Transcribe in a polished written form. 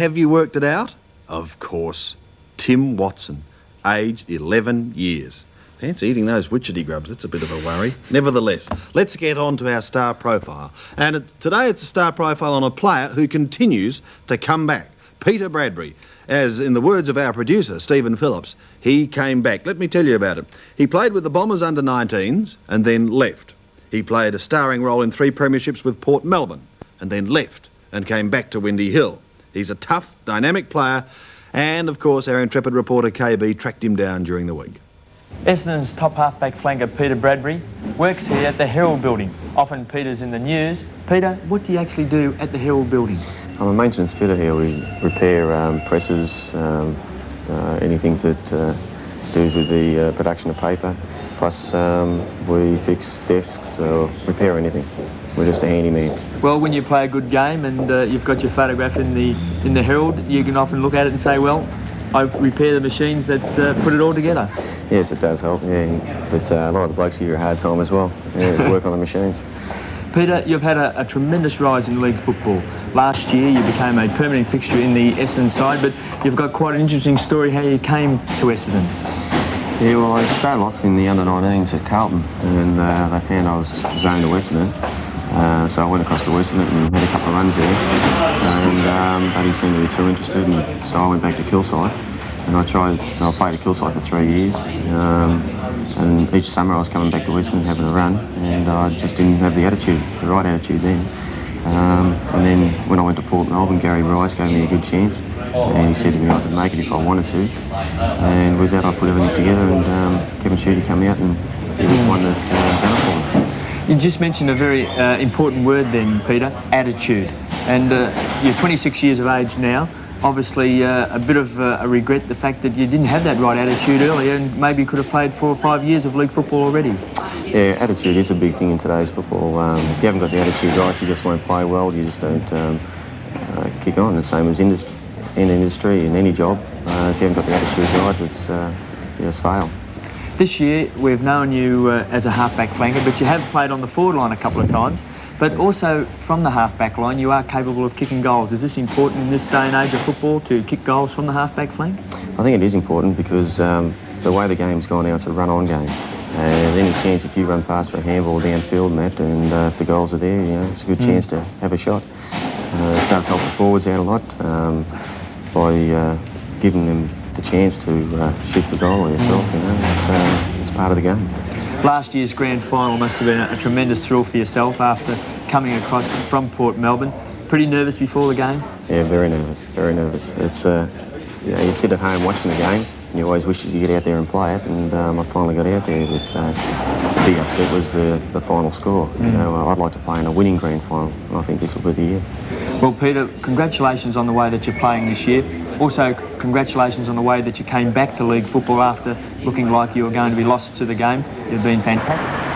have you worked it out? Of course, Tim Watson, aged 11 years. Fancy eating those Wichita grubs, that's a bit of a worry. Nevertheless, let's get on to our star profile. And today it's a star profile on a player who continues to come back, Peter Bradbury. As in the words of our producer, Stephen Phillips, he came back. Let me tell you about it. He played with the Bombers under-19s and then left. He played a starring role in 3 premierships with Port Melbourne and then left and came back to Windy Hill. He's a tough, dynamic player, and of course our intrepid reporter KB tracked him down during the week. Essendon's top halfback flanker Peter Bradbury works here at the Herald Building. Often Peter's in the news. Peter, what do you actually do at the Herald Building? I'm a maintenance fitter here. We repair presses, anything that deals with the production of paper. Plus we fix desks or repair anything. We're just a handyman. Well, when you play a good game and you've got your photograph in the Herald, you can often look at it and say, well, I repair the machines that put it all together. Yes, it does help, yeah. But a lot of the blokes give you a hard time as well, work on the machines. Peter, you've had a tremendous rise in league football. Last year you became a permanent fixture in the Essendon side, but you've got quite an interesting story how you came to Essendon. Yeah, well, I started off in the under-19s at Carlton, and they found I was zoned to Essendon. So I went across to Essendon and had a couple of runs there, and they didn't seem to be too interested, and so I went back to Kilsyth, and I played at Kilsyth for 3 years, and each summer I was coming back to Essendon having a run, and I just didn't have the right attitude then. And then when I went to Port Melbourne, Gary Rice gave me a good chance, and he said to me I could make it if I wanted to, and with that I put everything together, and Kevin Shooty came out, and he was one that done it for me. You just mentioned a very important word then, Peter, attitude. And you're 26 years of age now. Obviously a bit of a regret, the fact that you didn't have that right attitude earlier and maybe could have played 4 or 5 years of league football already. Yeah, attitude is a big thing in today's football. If you haven't got the attitude right, you just won't play well, you just don't kick on. The same as in industry, in any job. If you haven't got the attitude right, you just fail. This year we've known you as a half-back flanker, but you have played on the forward line a couple of times. But also from the half-back line, you are capable of kicking goals. Is this important in this day and age of football to kick goals from the half-back flank? I think it is important because the way the game's gone now, it's a run-on game. And any chance if you run past for a handball downfield and that, and if the goals are there, it's a good chance to have a shot. It does help the forwards out a lot by giving them the chance to shoot the goal yourself. It's part of the game. Last year's grand final must have been a tremendous thrill for yourself after coming across from Port Melbourne. Pretty nervous before the game? Yeah, very nervous, very nervous. It's you sit at home watching the game, and you always wish you could get out there and play it, and I finally got out there, but the big upset was the final score. I'd like to play in a winning grand final, and I think this will be the year. Well, Peter, congratulations on the way that you're playing this year. Also, congratulations on the way that you came back to league football after looking like you were going to be lost to the game. You've been fantastic.